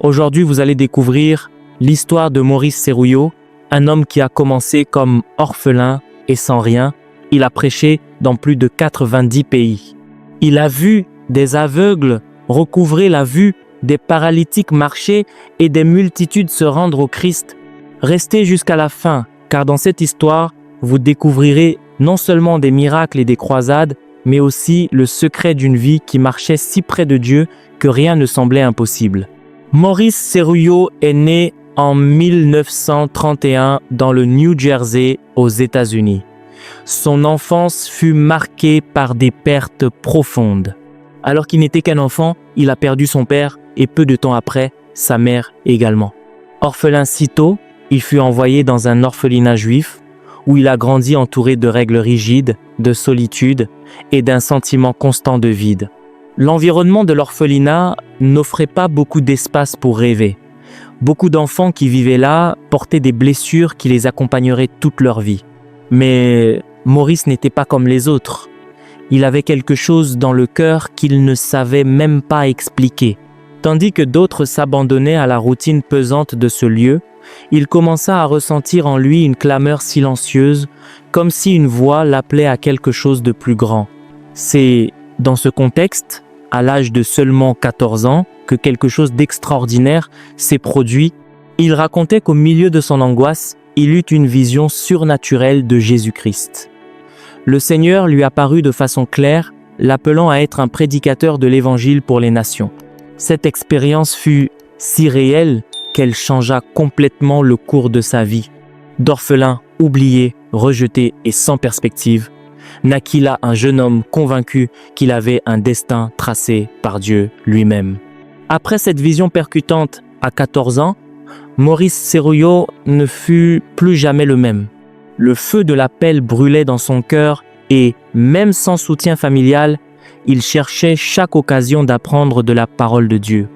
Aujourd'hui, vous allez découvrir l'histoire de Maurice Serrouillot, un homme qui a commencé comme orphelin et sans rien. Il a prêché dans plus de 90 pays. Il a vu des aveugles recouvrer la vue, des paralytiques marcher et des multitudes se rendre au Christ. Restez jusqu'à la fin, car dans cette histoire, vous découvrirez non seulement des miracles et des croisades, mais aussi le secret d'une vie qui marchait si près de Dieu que rien ne semblait impossible. Maurice Serrouillot est né en 1931 dans le New Jersey, aux États-Unis. Son enfance fut marquée par des pertes profondes. Alors qu'il n'était qu'un enfant, il a perdu son père et peu de temps après, sa mère également. Orphelin si tôt, il fut envoyé dans un orphelinat juif où il a grandi entouré de règles rigides, de solitude et d'un sentiment constant de vide. L'environnement de l'orphelinat n'offrait pas beaucoup d'espace pour rêver. Beaucoup d'enfants qui vivaient là portaient des blessures qui les accompagneraient toute leur vie. Mais Maurice n'était pas comme les autres. Il avait quelque chose dans le cœur qu'il ne savait même pas expliquer. Tandis que d'autres s'abandonnaient à la routine pesante de ce lieu, il commença à ressentir en lui une clameur silencieuse, comme si une voix l'appelait à quelque chose de plus grand. C'est dans ce contexte, à l'âge de seulement 14 ans, que quelque chose d'extraordinaire s'est produit. Il racontait qu'au milieu de son angoisse, il eut une vision surnaturelle de Jésus-Christ. Le Seigneur lui apparut de façon claire, l'appelant à être un prédicateur de l'Évangile pour les nations. Cette expérience fut si réelle qu'elle changea complètement le cours de sa vie. D'orphelin, oublié, rejeté et sans perspective, naquit là un jeune homme convaincu qu'il avait un destin tracé par Dieu lui-même. Après cette vision percutante à 14 ans, Maurice Serrouillot ne fut plus jamais le même. Le feu de l'appel brûlait dans son cœur et, même sans soutien familial, il cherchait chaque occasion d'apprendre de la parole de Dieu.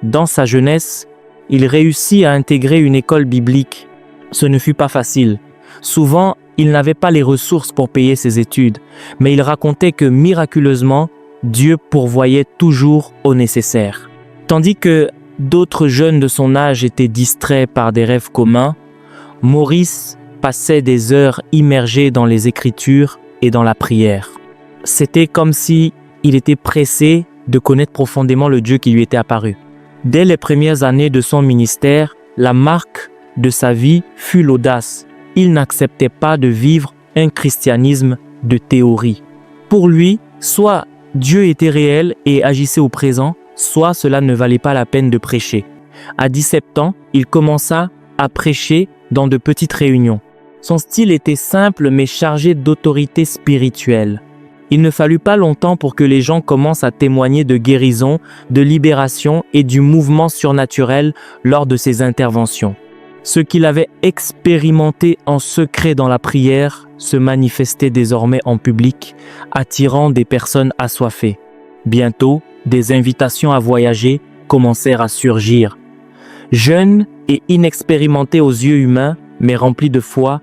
Dans sa jeunesse, il réussit à intégrer une école biblique. Ce ne fut pas facile. Souvent, il n'avait pas les ressources pour payer ses études, mais il racontait que miraculeusement, Dieu pourvoyait toujours au nécessaire. Tandis que d'autres jeunes de son âge étaient distraits par des rêves communs, Maurice passait des heures immergé dans les Écritures et dans la prière. C'était comme si il était pressé de connaître profondément le Dieu qui lui était apparu. Dès les premières années de son ministère, la marque de sa vie fut l'audace. Il n'acceptait pas de vivre un christianisme de théorie. Pour lui, soit Dieu était réel et agissait au présent, soit cela ne valait pas la peine de prêcher. À 17 ans, il commença à prêcher dans de petites réunions. Son style était simple mais chargé d'autorité spirituelle. Il ne fallut pas longtemps pour que les gens commencent à témoigner de guérison, de libération et du mouvement surnaturel lors de ses interventions. Ce qu'il avait expérimenté en secret dans la prière se manifestait désormais en public, attirant des personnes assoiffées. Bientôt, des invitations à voyager commencèrent à surgir. Jeune et inexpérimenté aux yeux humains, mais rempli de foi,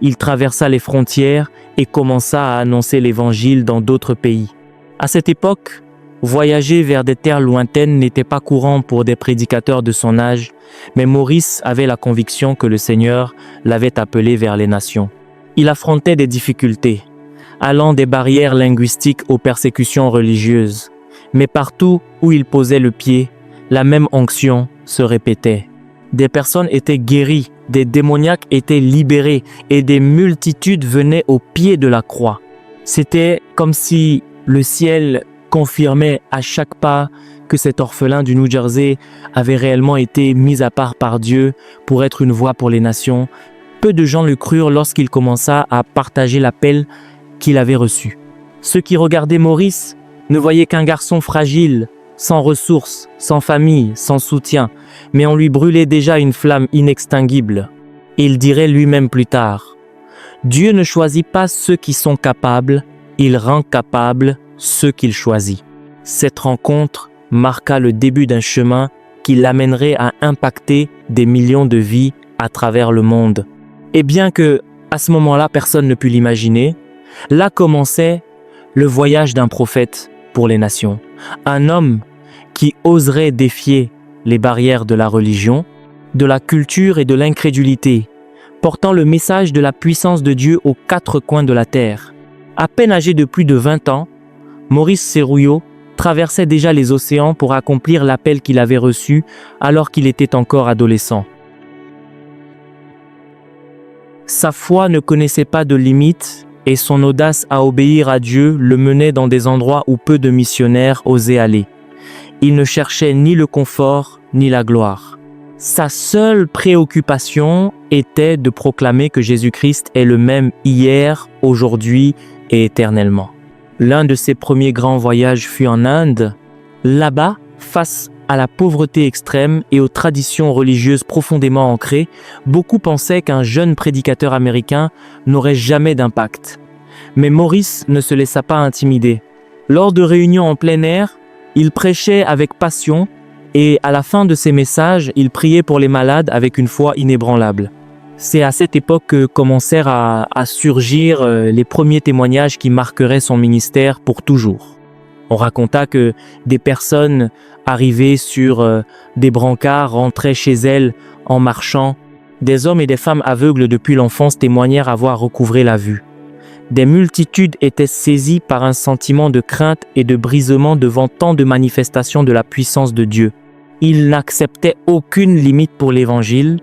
il traversa les frontières et commença à annoncer l'Évangile dans d'autres pays. À cette époque, voyager vers des terres lointaines n'était pas courant pour des prédicateurs de son âge, mais Maurice avait la conviction que le Seigneur l'avait appelé vers les nations. Il affrontait des difficultés, allant des barrières linguistiques aux persécutions religieuses. Mais partout où il posait le pied, la même onction se répétait. Des personnes étaient guéries, des démoniaques étaient libérés et des multitudes venaient au pied de la croix. C'était comme si le ciel confirmait à chaque pas que cet orphelin du New Jersey avait réellement été mis à part par Dieu pour être une voix pour les nations. Peu de gens le crurent lorsqu'il commença à partager l'appel qu'il avait reçu. Ceux qui regardaient Maurice ne voyaient qu'un garçon fragile, sans ressources, sans famille, sans soutien, mais on lui brûlait déjà une flamme inextinguible. Il dirait lui-même plus tard, « Dieu ne choisit pas ceux qui sont capables, il rend capables ceux qu'il choisit. » Cette rencontre marqua le début d'un chemin qui l'amènerait à impacter des millions de vies à travers le monde. Et bien que, à ce moment-là, personne ne put l'imaginer, là commençait le voyage d'un prophète pour les nations. Un homme qui oserait défier les barrières de la religion, de la culture et de l'incrédulité, portant le message de la puissance de Dieu aux quatre coins de la terre. À peine âgé de plus de 20 ans, Maurice Serrouillot traversait déjà les océans pour accomplir l'appel qu'il avait reçu alors qu'il était encore adolescent. Sa foi ne connaissait pas de limites et son audace à obéir à Dieu le menait dans des endroits où peu de missionnaires osaient aller. Il ne cherchait ni le confort ni la gloire. Sa seule préoccupation était de proclamer que Jésus-Christ est le même hier, aujourd'hui et éternellement. L'un de ses premiers grands voyages fut en Inde. Là-bas, face à la pauvreté extrême et aux traditions religieuses profondément ancrées, beaucoup pensaient qu'un jeune prédicateur américain n'aurait jamais d'impact. Mais Maurice ne se laissa pas intimider. Lors de réunions en plein air, il prêchait avec passion et à la fin de ses messages, il priait pour les malades avec une foi inébranlable. C'est à cette époque que commencèrent à surgir les premiers témoignages qui marqueraient son ministère pour toujours. On raconta que des personnes arrivées sur des brancards rentraient chez elles en marchant. Des hommes et des femmes aveugles depuis l'enfance témoignèrent avoir recouvré la vue. Des multitudes étaient saisies par un sentiment de crainte et de brisement devant tant de manifestations de la puissance de Dieu. Ils n'acceptaient aucune limite pour l'Évangile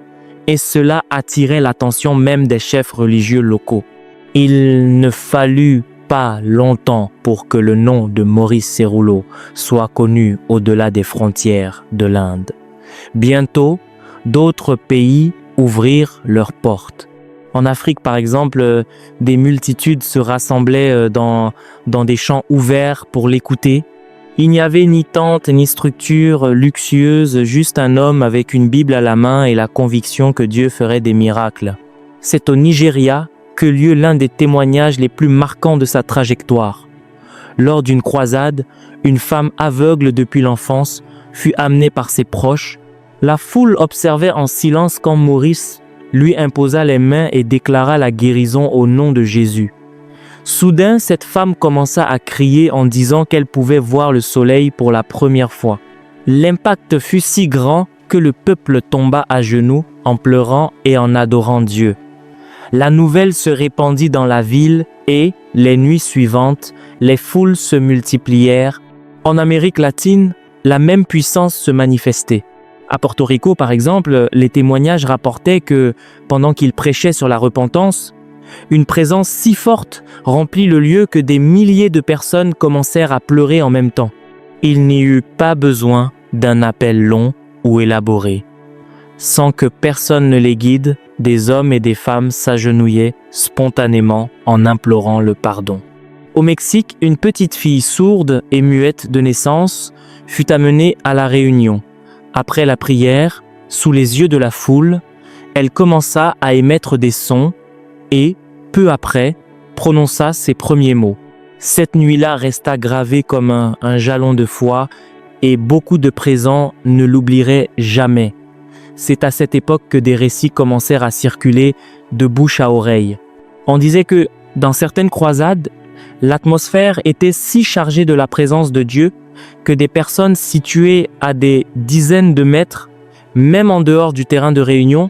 et cela attirait l'attention même des chefs religieux locaux. Il ne fallut pas longtemps pour que le nom de Maurice Serrouillot soit connu au-delà des frontières de l'Inde. Bientôt, d'autres pays ouvrirent leurs portes. En Afrique, par exemple, des multitudes se rassemblaient dans des champs ouverts pour l'écouter. Il n'y avait ni tente ni structure luxueuse, juste un homme avec une Bible à la main et la conviction que Dieu ferait des miracles. C'est au Nigeria que lieu l'un des témoignages les plus marquants de sa trajectoire. Lors d'une croisade, une femme aveugle depuis l'enfance fut amenée par ses proches. La foule observait en silence quand Maurice lui imposa les mains et déclara la guérison au nom de Jésus. Soudain, cette femme commença à crier en disant qu'elle pouvait voir le soleil pour la première fois. L'impact fut si grand que le peuple tomba à genoux en pleurant et en adorant Dieu. La nouvelle se répandit dans la ville et, les nuits suivantes, les foules se multiplièrent. En Amérique latine, la même puissance se manifestait. À Porto Rico, par exemple, les témoignages rapportaient que, pendant qu'il prêchait sur la repentance, une présence si forte remplit le lieu que des milliers de personnes commencèrent à pleurer en même temps. Il n'y eut pas besoin d'un appel long ou élaboré. Sans que personne ne les guide, des hommes et des femmes s'agenouillaient spontanément en implorant le pardon. Au Mexique, une petite fille sourde et muette de naissance fut amenée à la réunion. Après la prière, sous les yeux de la foule, elle commença à émettre des sons et, peu après, prononça ses premiers mots. Cette nuit-là resta gravée comme un jalon de foi et beaucoup de présents ne l'oublieraient jamais. C'est à cette époque que des récits commencèrent à circuler de bouche à oreille. On disait que, dans certaines croisades, l'atmosphère était si chargée de la présence de Dieu que des personnes situées à des dizaines de mètres, même en dehors du terrain de réunion,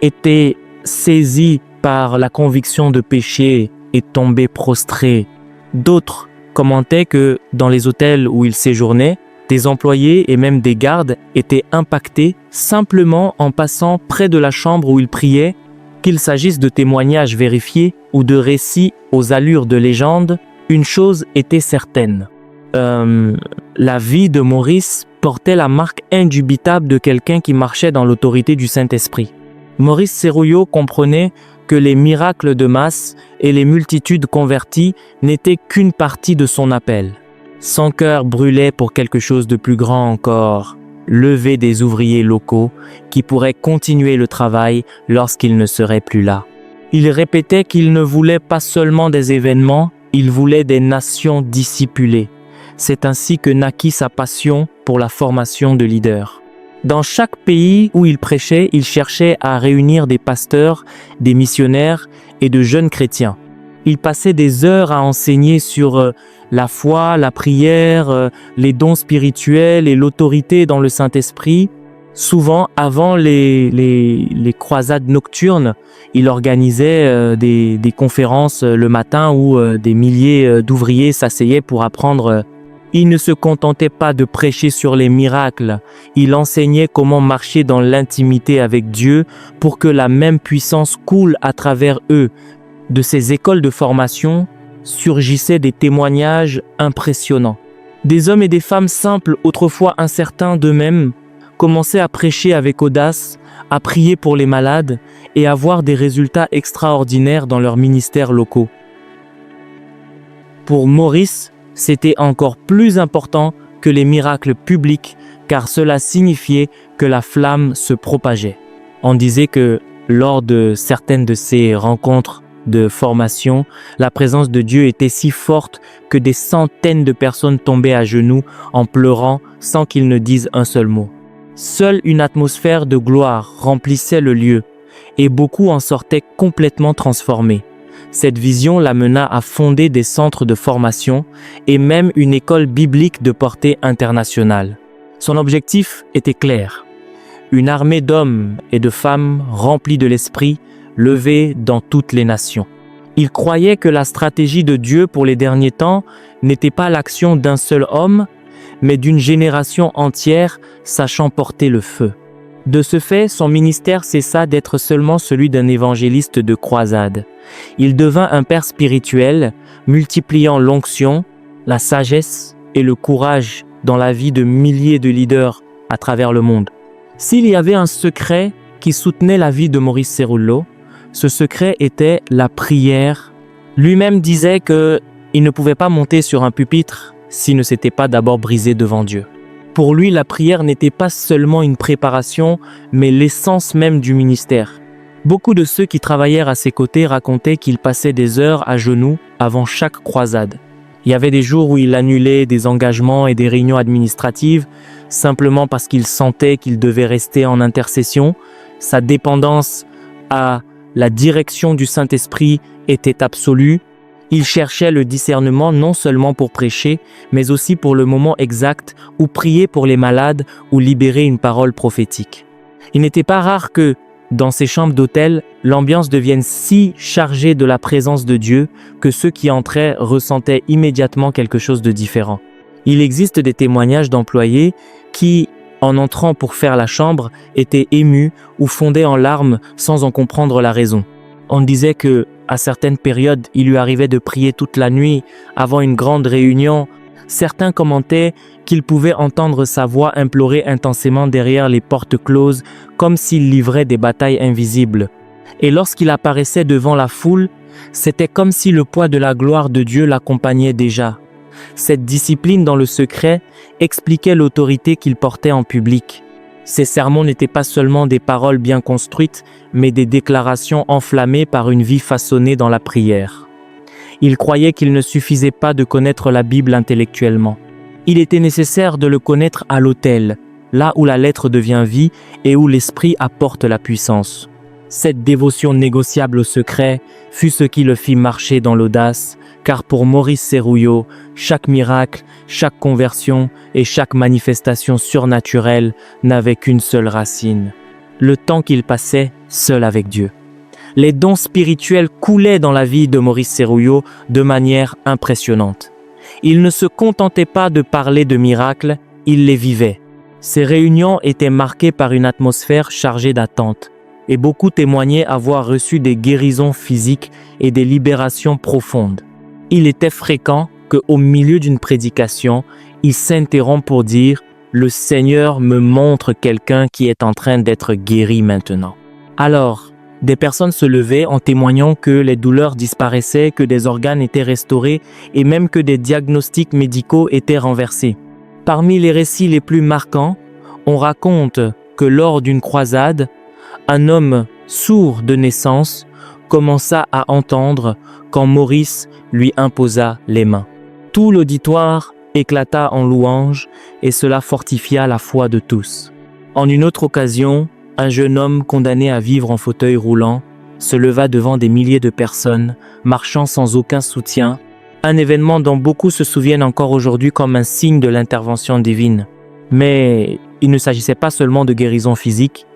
étaient saisies par la conviction de péché et tombaient prostrées. D'autres commentaient que, dans les hôtels où ils séjournaient, des employés et même des gardes étaient impactés simplement en passant près de la chambre où ils priaient, qu'il s'agisse de témoignages vérifiés ou de récits aux allures de légende, une chose était certaine. La vie de Maurice portait la marque indubitable de quelqu'un qui marchait dans l'autorité du Saint-Esprit. Maurice Serrouillot comprenait que les miracles de masse et les multitudes converties n'étaient qu'une partie de son appel. Son cœur brûlait pour quelque chose de plus grand encore, lever des ouvriers locaux qui pourraient continuer le travail lorsqu'il ne serait plus là. Il répétait qu'il ne voulait pas seulement des événements, il voulait des nations discipulées. C'est ainsi que naquit sa passion pour la formation de leaders. Dans chaque pays où il prêchait, il cherchait à réunir des pasteurs, des missionnaires et de jeunes chrétiens. Il passait des heures à enseigner sur la foi, la prière, les dons spirituels et l'autorité dans le Saint-Esprit. Souvent, avant les croisades nocturnes, il organisait des conférences le matin où des milliers d'ouvriers s'asseyaient pour apprendre. Il ne se contentait pas de prêcher sur les miracles, il enseignait comment marcher dans l'intimité avec Dieu pour que la même puissance coule à travers eux. De ces écoles de formation surgissaient des témoignages impressionnants. Des hommes et des femmes simples, autrefois incertains d'eux-mêmes, commençaient à prêcher avec audace, à prier pour les malades et à voir des résultats extraordinaires dans leurs ministères locaux. Pour Maurice, c'était encore plus important que les miracles publics, car cela signifiait que la flamme se propageait. On disait que lors de certaines de ces rencontres de formation, la présence de Dieu était si forte que des centaines de personnes tombaient à genoux en pleurant sans qu'ils ne disent un seul mot. Seule une atmosphère de gloire remplissait le lieu et beaucoup en sortaient complètement transformés. Cette vision l'amena à fonder des centres de formation et même une école biblique de portée internationale. Son objectif était clair. Une armée d'hommes et de femmes remplis de l'esprit, levés dans toutes les nations. Il croyait que la stratégie de Dieu pour les derniers temps n'était pas l'action d'un seul homme, mais d'une génération entière sachant porter le feu. De ce fait, son ministère cessa d'être seulement celui d'un évangéliste de croisade. Il devint un père spirituel, multipliant l'onction, la sagesse et le courage dans la vie de milliers de leaders à travers le monde. S'il y avait un secret qui soutenait la vie de Maurice Cerullo, ce secret était la prière. Lui-même disait qu'il ne pouvait pas monter sur un pupitre s'il ne s'était pas d'abord brisé devant Dieu. Pour lui, la prière n'était pas seulement une préparation, mais l'essence même du ministère. Beaucoup de ceux qui travaillèrent à ses côtés racontaient qu'il passait des heures à genoux avant chaque croisade. Il y avait des jours où il annulait des engagements et des réunions administratives simplement parce qu'il sentait qu'il devait rester en intercession. Sa dépendance à la direction du Saint-Esprit était absolue. Il cherchait le discernement non seulement pour prêcher, mais aussi pour le moment exact où prier pour les malades ou libérer une parole prophétique. Il n'était pas rare que, dans ces chambres d'hôtel, l'ambiance devienne si chargée de la présence de Dieu que ceux qui entraient ressentaient immédiatement quelque chose de différent. Il existe des témoignages d'employés qui, en entrant pour faire la chambre, étaient émus ou fondaient en larmes sans en comprendre la raison. On disait que, à certaines périodes, il lui arrivait de prier toute la nuit avant une grande réunion. Certains commentaient qu'il pouvait entendre sa voix implorer intensément derrière les portes closes, comme s'il livrait des batailles invisibles. Et lorsqu'il apparaissait devant la foule, c'était comme si le poids de la gloire de Dieu l'accompagnait déjà. Cette discipline dans le secret expliquait l'autorité qu'il portait en public. Ses sermons n'étaient pas seulement des paroles bien construites, mais des déclarations enflammées par une vie façonnée dans la prière. Il croyait qu'il ne suffisait pas de connaître la Bible intellectuellement. Il était nécessaire de le connaître à l'autel, là où la lettre devient vie et où l'esprit apporte la puissance. Cette dévotion négociable au secret fut ce qui le fit marcher dans l'audace, car pour Maurice Cerullo, chaque miracle, chaque conversion et chaque manifestation surnaturelle n'avait qu'une seule racine: le temps qu'il passait seul avec Dieu. Les dons spirituels coulaient dans la vie de Maurice Cerullo de manière impressionnante. Il ne se contentait pas de parler de miracles, il les vivait. Ces réunions étaient marquées par une atmosphère chargée d'attente, et beaucoup témoignaient avoir reçu des guérisons physiques et des libérations profondes. Il était fréquent qu'au milieu d'une prédication, il s'interrompt pour dire « Le Seigneur me montre quelqu'un qui est en train d'être guéri maintenant. » Alors, des personnes se levaient en témoignant que les douleurs disparaissaient, que des organes étaient restaurés et même que des diagnostics médicaux étaient renversés. Parmi les récits les plus marquants, on raconte que lors d'une croisade, un homme sourd de naissance commença à entendre quand Maurice lui imposa les mains. Tout l'auditoire éclata en louanges et cela fortifia la foi de tous. En une autre occasion, un jeune homme condamné à vivre en fauteuil roulant se leva devant des milliers de personnes, marchant sans aucun soutien, un événement dont beaucoup se souviennent encore aujourd'hui comme un signe de l'intervention divine. Mais il ne s'agissait pas seulement de guérison physique,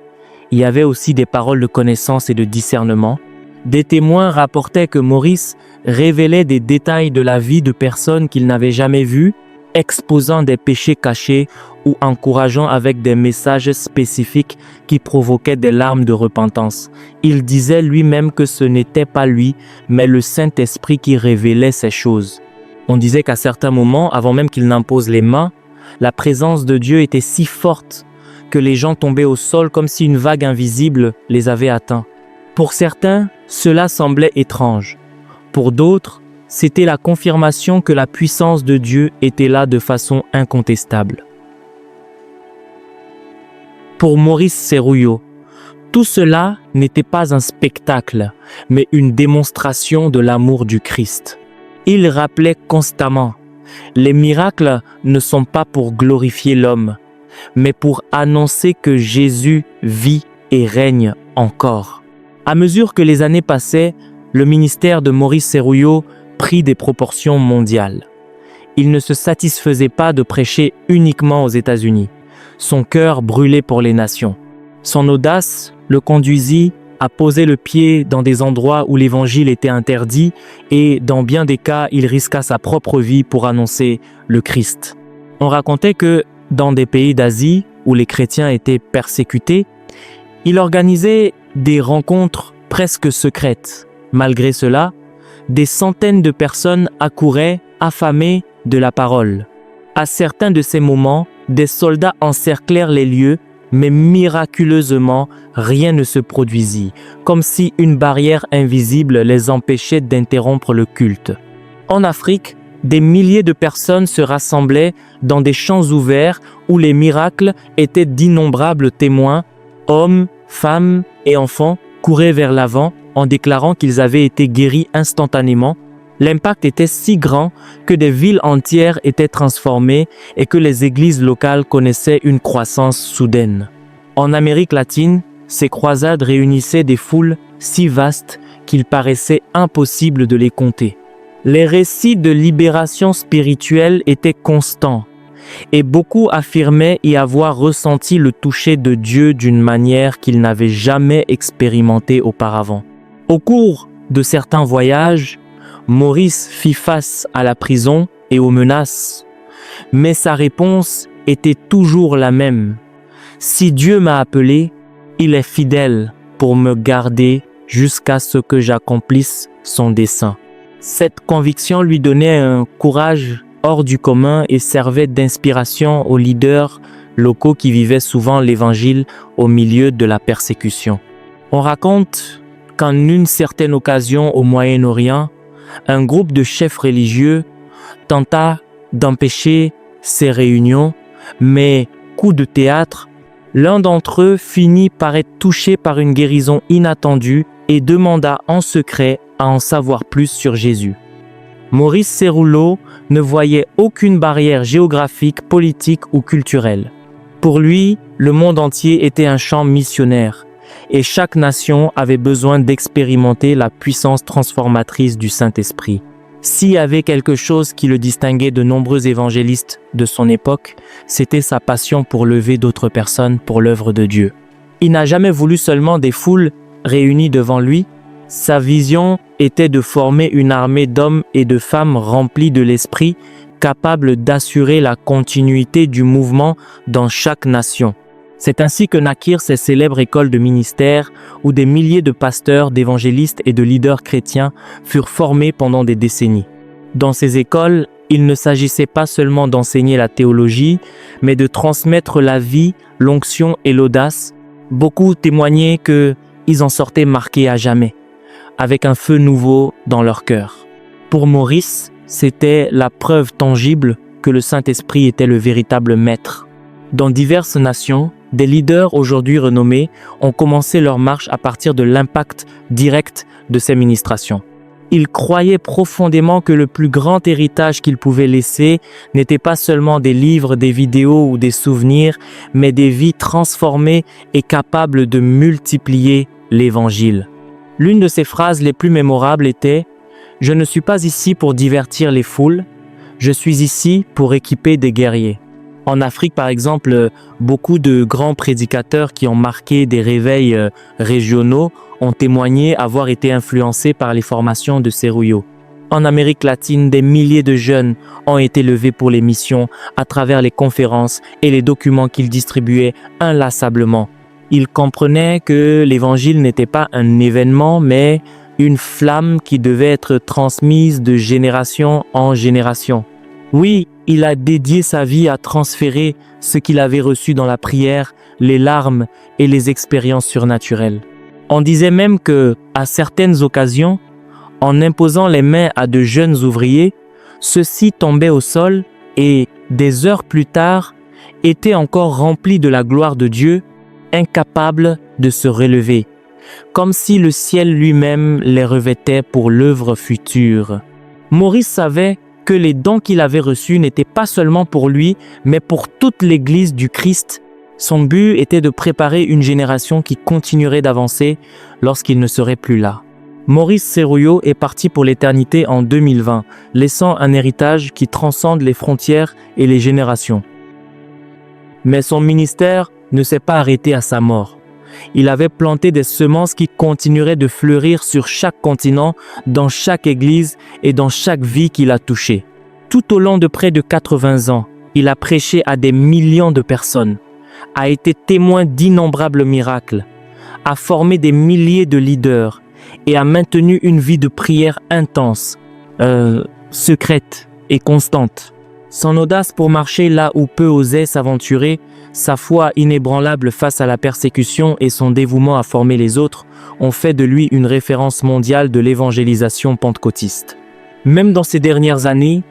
il y avait aussi des paroles de connaissance et de discernement. Des témoins rapportaient que Maurice révélait des détails de la vie de personnes qu'il n'avait jamais vues, exposant des péchés cachés ou encourageant avec des messages spécifiques qui provoquaient des larmes de repentance. Il disait lui-même que ce n'était pas lui, mais le Saint-Esprit qui révélait ces choses. On disait qu'à certains moments, avant même qu'il n'impose les mains, la présence de Dieu était si forte que les gens tombaient au sol comme si une vague invisible les avait atteints. Pour certains, cela semblait étrange. Pour d'autres, c'était la confirmation que la puissance de Dieu était là de façon incontestable. Pour Maurice Serrouillot, tout cela n'était pas un spectacle, mais une démonstration de l'amour du Christ. Il rappelait constamment, les miracles ne sont pas pour glorifier l'homme, mais pour annoncer que Jésus vit et règne encore. À mesure que les années passaient, le ministère de Maurice Serrouillot prit des proportions mondiales. Il ne se satisfaisait pas de prêcher uniquement aux États-Unis. Son cœur brûlait pour les nations. Son audace le conduisit à poser le pied dans des endroits où l'évangile était interdit et, dans bien des cas, il risqua sa propre vie pour annoncer le Christ. On racontait que, dans des pays d'Asie où les chrétiens étaient persécutés, il organisait des rencontres presque secrètes. Malgré cela, des centaines de personnes accouraient, affamées de la parole. À certains de ces moments, des soldats encerclèrent les lieux, mais miraculeusement, rien ne se produisit, comme si une barrière invisible les empêchait d'interrompre le culte. En Afrique, des milliers de personnes se rassemblaient dans des champs ouverts où les miracles étaient d'innombrables témoins, hommes, femmes et enfants couraient vers l'avant en déclarant qu'ils avaient été guéris instantanément. L'impact était si grand que des villes entières étaient transformées et que les églises locales connaissaient une croissance soudaine. En Amérique latine, ces croisades réunissaient des foules si vastes qu'il paraissait impossible de les compter. Les récits de libération spirituelle étaient constants et beaucoup affirmaient y avoir ressenti le toucher de Dieu d'une manière qu'ils n'avaient jamais expérimentée auparavant. Au cours de certains voyages, Maurice fit face à la prison et aux menaces, mais sa réponse était toujours la même. Si Dieu m'a appelé, il est fidèle pour me garder jusqu'à ce que j'accomplisse son dessein. Cette conviction lui donnait un courage hors du commun et servait d'inspiration aux leaders locaux qui vivaient souvent l'évangile au milieu de la persécution. On raconte qu'en une certaine occasion au Moyen-Orient, un groupe de chefs religieux tenta d'empêcher ces réunions, mais coup de théâtre, l'un d'entre eux finit par être touché par une guérison inattendue et demanda en secret à en savoir plus sur Jésus. Maurice Serrouillot ne voyait aucune barrière géographique, politique ou culturelle. Pour lui, le monde entier était un champ missionnaire et chaque nation avait besoin d'expérimenter la puissance transformatrice du Saint-Esprit. S'il y avait quelque chose qui le distinguait de nombreux évangélistes de son époque, c'était sa passion pour lever d'autres personnes pour l'œuvre de Dieu. Il n'a jamais voulu seulement des foules réunies devant lui. Sa vision était de former une armée d'hommes et de femmes remplis de l'esprit, capables d'assurer la continuité du mouvement dans chaque nation. C'est ainsi que naquirent ces célèbres écoles de ministère où des milliers de pasteurs, d'évangélistes et de leaders chrétiens furent formés pendant des décennies. Dans ces écoles, il ne s'agissait pas seulement d'enseigner la théologie, mais de transmettre la vie, l'onction et l'audace. Beaucoup témoignaient qu'ils en sortaient marqués à jamais, avec un feu nouveau dans leur cœur. Pour Maurice, c'était la preuve tangible que le Saint-Esprit était le véritable maître. Dans diverses nations, des leaders aujourd'hui renommés ont commencé leur marche à partir de l'impact direct de ces ministrations. Ils croyaient profondément que le plus grand héritage qu'ils pouvaient laisser n'était pas seulement des livres, des vidéos ou des souvenirs, mais des vies transformées et capables de multiplier l'Évangile. L'une de ses phrases les plus mémorables était « Je ne suis pas ici pour divertir les foules, je suis ici pour équiper des guerriers ». En Afrique, par exemple, beaucoup de grands prédicateurs qui ont marqué des réveils régionaux ont témoigné avoir été influencés par les formations de Cerullo. En Amérique latine, des milliers de jeunes ont été levés pour les missions à travers les conférences et les documents qu'il distribuait inlassablement. Il comprenait que l'évangile n'était pas un événement, mais une flamme qui devait être transmise de génération en génération. Oui, il a dédié sa vie à transférer ce qu'il avait reçu dans la prière, les larmes et les expériences surnaturelles. On disait même que, à certaines occasions, en imposant les mains à de jeunes ouvriers, ceux-ci tombaient au sol et, des heures plus tard, étaient encore remplis de la gloire de Dieu, incapables de se relever, comme si le ciel lui-même les revêtait pour l'œuvre future. Maurice savait que les dons qu'il avait reçus n'étaient pas seulement pour lui, mais pour toute l'Église du Christ. Son but était de préparer une génération qui continuerait d'avancer lorsqu'il ne serait plus là. Maurice Cerullo est parti pour l'éternité en 2020, laissant un héritage qui transcende les frontières et les générations. Mais son ministère ne s'est pas arrêté à sa mort. Il avait planté des semences qui continueraient de fleurir sur chaque continent, dans chaque église et dans chaque vie qu'il a touchée. Tout au long de près de 80 ans, il a prêché à des millions de personnes, a été témoin d'innombrables miracles, a formé des milliers de leaders et a maintenu une vie de prière intense, secrète et constante. Son audace pour marcher là où peu osaient s'aventurer, sa foi inébranlable face à la persécution et son dévouement à former les autres ont fait de lui une référence mondiale de l'évangélisation pentecôtiste. Même dans ces dernières années,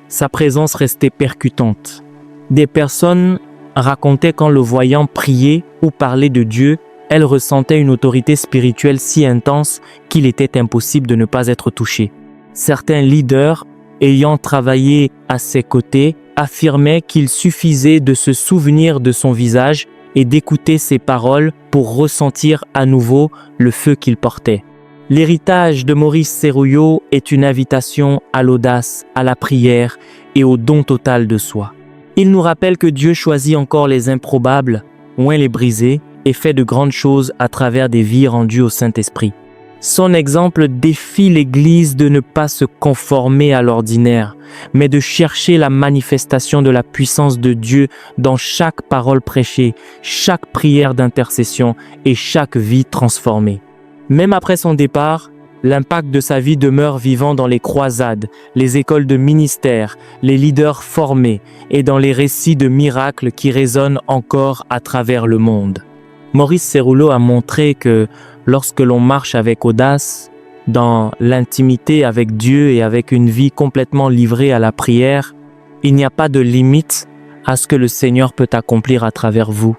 sa présence restait percutante. Des personnes racontaient qu'en le voyant prier ou parler de Dieu, elles ressentaient une autorité spirituelle si intense qu'il était impossible de ne pas être touché. Certains leaders ayant travaillé à ses côtés, affirmait qu'il suffisait de se souvenir de son visage et d'écouter ses paroles pour ressentir à nouveau le feu qu'il portait. L'héritage de Maurice Cerullo est une invitation à l'audace, à la prière et au don total de soi. Il nous rappelle que Dieu choisit encore les improbables, oint les brisés et fait de grandes choses à travers des vies rendues au Saint-Esprit. Son exemple défie l'Église de ne pas se conformer à l'ordinaire, mais de chercher la manifestation de la puissance de Dieu dans chaque parole prêchée, chaque prière d'intercession et chaque vie transformée. Même après son départ, l'impact de sa vie demeure vivant dans les croisades, les écoles de ministère, les leaders formés et dans les récits de miracles qui résonnent encore à travers le monde. Maurice Cerullo a montré que lorsque l'on marche avec audace, dans l'intimité avec Dieu et avec une vie complètement livrée à la prière, il n'y a pas de limite à ce que le Seigneur peut accomplir à travers vous.